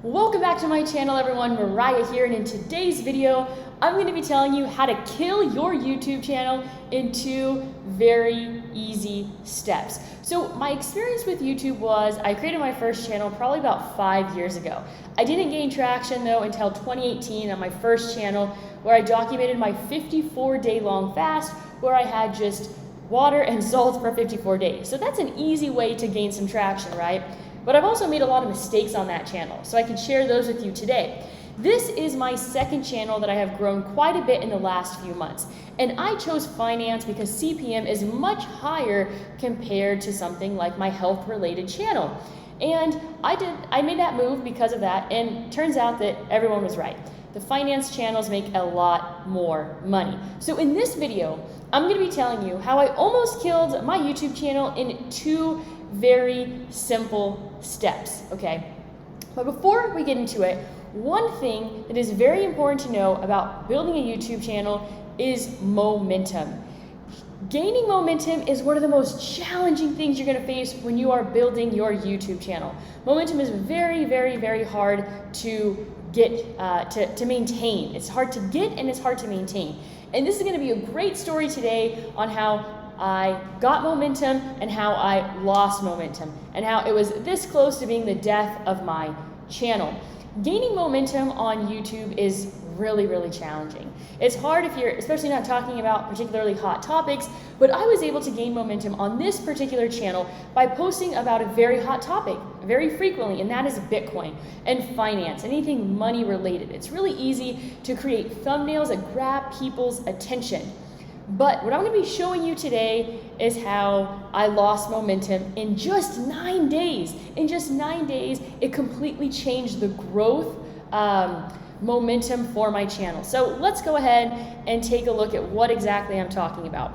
Welcome back to my channel, everyone. Mariah here, and in today's video I'm going to be telling you how to kill your YouTube channel in 2 very easy steps. So my experience with YouTube was I created my first channel probably about 5 years ago. I didn't gain traction though until 2018 on my first channel, where I documented my 54-day long fast where I had just water and salt for 54 days. So that's an easy way to gain some traction, right? But I've also made a lot of mistakes on that channel, so I can share those with you today. This is my second channel that I have grown quite a bit in the last few months. And I chose finance because CPM is much higher compared to something like my health-related channel. And I made that move because of that, and turns out that everyone was right. The finance channels make a lot more money. So in this video, I'm gonna be telling you how I almost killed my YouTube channel in 2 very simple steps, okay? But before we get into it, one thing that is very important to know about building a YouTube channel is momentum. Gaining momentum is one of the most challenging things you're gonna face when you are building your YouTube channel. Momentum is very, very, very hard to get, to maintain. It's hard to get and it's hard to maintain. And this is gonna be a great story today on how I got momentum and how I lost momentum and how it was this close to being the death of my channel. Gaining momentum on YouTube is really, really challenging. It's hard if you're especially not talking about particularly hot topics, but I was able to gain momentum on this particular channel by posting about a very hot topic very frequently, and that is Bitcoin and finance, anything money related. It's really easy to create thumbnails that grab people's attention. But what I'm going to be showing you today is how I lost momentum in just 9 days. In just 9 days, it completely changed the growth momentum for my channel. So let's go ahead and take a look at what exactly I'm talking about.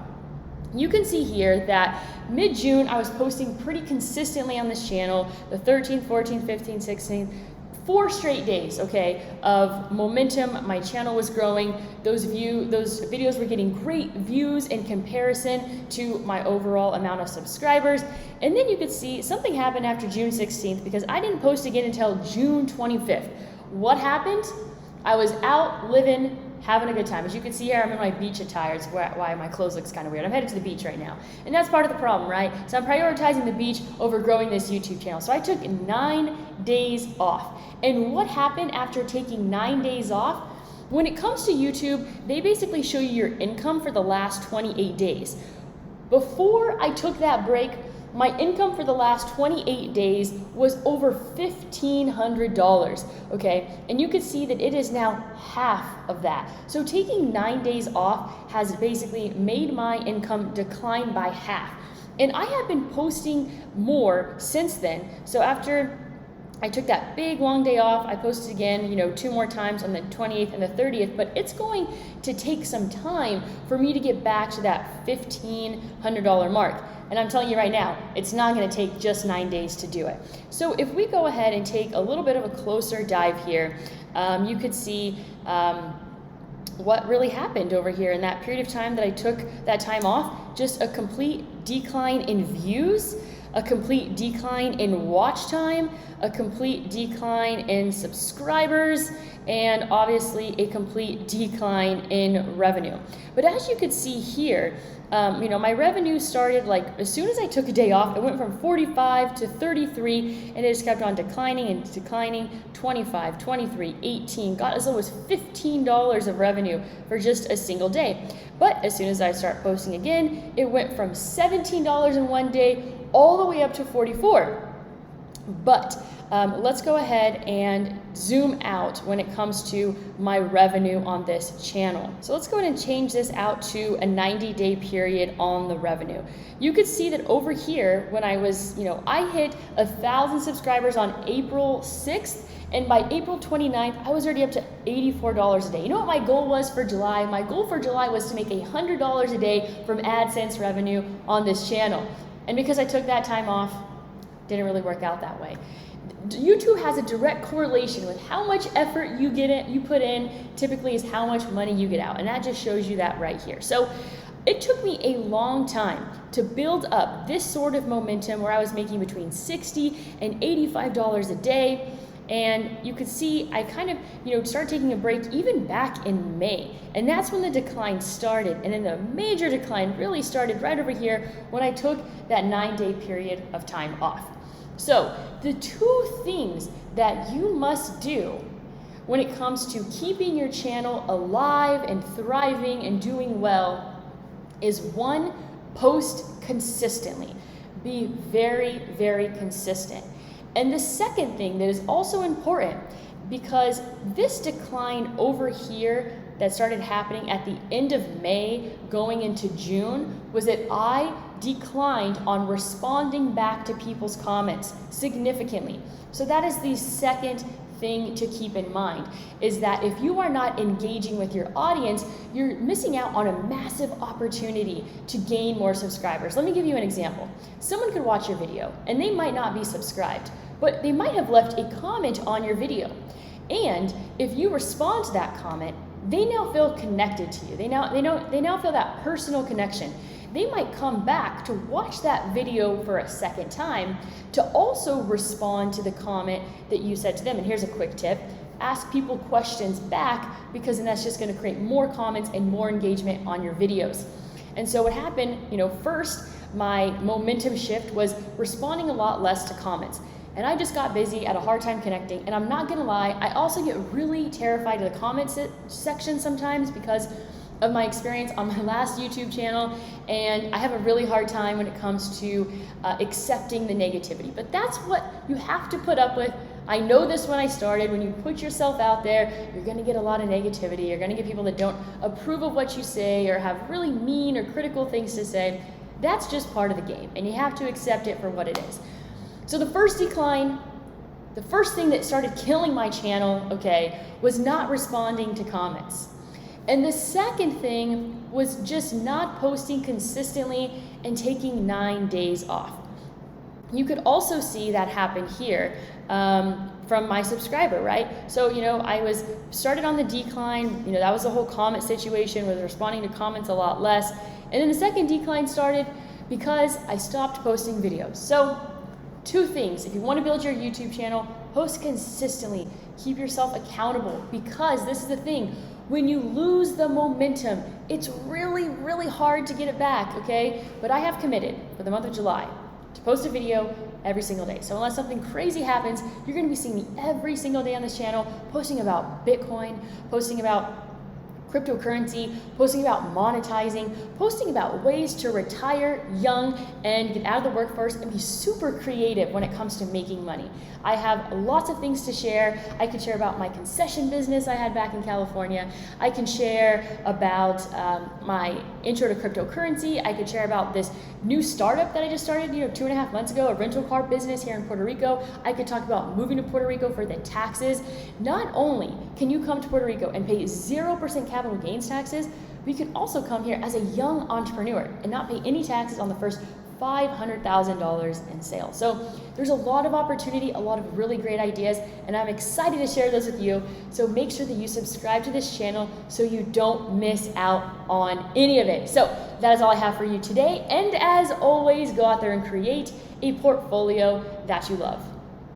You can see here that mid-June, I was posting pretty consistently on this channel, the 13th, 14th, 15th, 16th, 4 straight days, okay, of momentum. My channel was growing. Those videos were getting great views in comparison to my overall amount of subscribers. And then you could see something happened after June 16th because I didn't post again until June 25th. What happened? I was out living, having a good time. As you can see here, I'm in my beach attire. It's why my clothes looks kind of weird. I'm headed to the beach right now. And that's part of the problem, right? So I'm prioritizing the beach over growing this YouTube channel. So I took 9 days off. And what happened after taking 9 days off? When it comes to YouTube, they basically show you your income for the last 28 days. Before I took that break, my income for the last 28 days was over $1,500, okay? And you can see that it is now half of that. So taking 9 days off has basically made my income decline by half. And I have been posting more since then. So after I took that big long day off, I posted again, 2 more times on the 28th and the 30th, but it's going to take some time for me to get back to that $1,500 mark. And I'm telling you right now, it's not gonna take just 9 days to do it. So if we go ahead and take a little bit of a closer dive here, you could see what really happened over here in that period of time that I took that time off. Just a complete decline in views, a complete decline in watch time, a complete decline in subscribers, and obviously a complete decline in revenue. But as you could see here, my revenue started as soon as I took a day off, it went from 45 to 33, and it just kept on declining and declining. 25, 23, 18, got as low as $15 of revenue for just a single day. But as soon as I start posting again, it went from $17 in 1 day all the way up to 44. But let's go ahead and zoom out when it comes to my revenue on this channel. So let's go ahead and change this out to a 90-day period on the revenue. You could see that over here when I was, I hit 1,000 subscribers on April 6th, and by April 29th, I was already up to $84 a day. You know what my goal was for July? My goal for July was to make $100 a day from AdSense revenue on this channel. And because I took that time off, didn't really work out that way. YouTube has a direct correlation with how much effort you put in, typically is how much money you get out. And that just shows you that right here. So it took me a long time to build up this sort of momentum where I was making between $60 and $85 a day. And you could see I kind of, started taking a break even back in May. And that's when the decline started. And then the major decline really started right over here when I took that 9-day period of time off. So the two things that you must do when it comes to keeping your channel alive and thriving and doing well is, one, post consistently. Be very, very consistent. And the second thing that is also important, because this decline over here that started happening at the end of May going into June, was that I declined on responding back to people's comments significantly. So that is the second thing to keep in mind, is that if you are not engaging with your audience, you're missing out on a massive opportunity to gain more subscribers. Let me give you an example. Someone could watch your video and they might not be subscribed, but they might have left a comment on your video. And if you respond to that comment, they now feel connected to you. They now feel that personal connection. They might come back to watch that video for a second time to also respond to the comment that you said to them. And here's a quick tip: ask people questions back, because then that's just going to create more comments and more engagement on your videos. And so what happened, first, my momentum shift was responding a lot less to comments. And I just got busy, had a hard time connecting. And I'm not gonna lie, I also get really terrified of the comments section sometimes because of my experience on my last YouTube channel, and I have a really hard time when it comes to accepting the negativity. But that's what you have to put up with. I know this when I started. When you put yourself out there, you're gonna get a lot of negativity. You're gonna get people that don't approve of what you say or have really mean or critical things to say. That's just part of the game, and you have to accept it for what it is. So the first decline, the first thing that started killing my channel, was not responding to comments. And the second thing was just not posting consistently and taking 9 days off. You could also see that happen here from my subscriber, right? So, I was started on the decline, that was the whole comment situation, was responding to comments a lot less. And then the second decline started because I stopped posting videos. So, two things: if you want to build your YouTube channel, post consistently, keep yourself accountable, because this is the thing, when you lose the momentum, it's really, really hard to get it back, But I have committed for the month of July to post a video every single day. So unless something crazy happens, you're gonna be seeing me every single day on this channel, posting about Bitcoin, posting about cryptocurrency, posting about monetizing, posting about ways to retire young and get out of the workforce and be super creative when it comes to making money. I have lots of things to share. I can share about my concession business I had back in California. I can share about my intro to cryptocurrency. I can share about this new startup that I just started 2.5 months ago, a rental car business here in Puerto Rico. I could talk about moving to Puerto Rico for the taxes. Not only can you come to Puerto Rico and pay 0% capital gains taxes, but you can also come here as a young entrepreneur and not pay any taxes on the first $500,000 in sales. So there's a lot of opportunity, a lot of really great ideas, and I'm excited to share those with you. So make sure that you subscribe to this channel so you don't miss out on any of it. So that is all I have for you today. And as always, go out there and create a portfolio that you love.